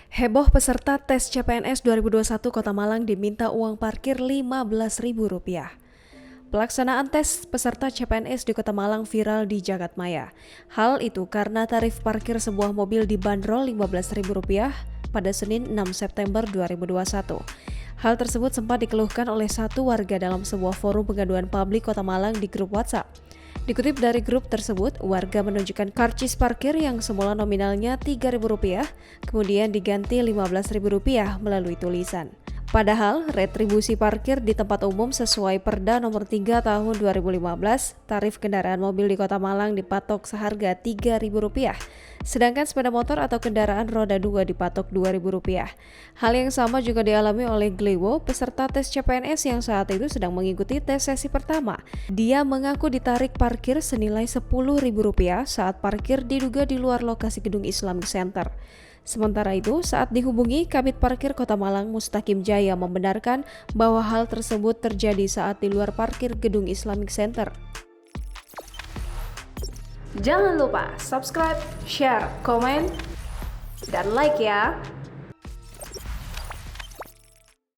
Heboh peserta tes CPNS 2021 Kota Malang diminta uang parkir Rp15.000. Pelaksanaan tes peserta CPNS di Kota Malang viral di jagadmaya. Hal itu karena tarif parkir sebuah mobil dibanderol Rp15.000 pada Senin 6 September 2021. Hal tersebut sempat dikeluhkan oleh satu warga dalam sebuah forum pengaduan publik Kota Malang di grup WhatsApp. Dikutip dari grup tersebut, warga menunjukkan karcis parkir yang semula nominalnya Rp3.000, kemudian diganti Rp15.000 melalui tulisan. Padahal, retribusi parkir di tempat umum sesuai Perda Nomor 3 Tahun 2015, tarif kendaraan mobil di Kota Malang dipatok seharga Rp3.000, sedangkan sepeda motor atau kendaraan roda 2 dipatok Rp2.000. Hal yang sama juga dialami oleh Glewo, peserta tes CPNS yang saat itu sedang mengikuti tes sesi pertama. Dia mengaku ditarik parkir senilai Rp10.000 saat parkir diduga di luar lokasi gedung Islamic Center. Sementara itu, saat dihubungi, Kabid Parkir Kota Malang Mustaqim Jaya membenarkan bahwa hal tersebut terjadi saat di luar parkir gedung Islamic Center. Jangan lupa subscribe, share, komen, dan like ya!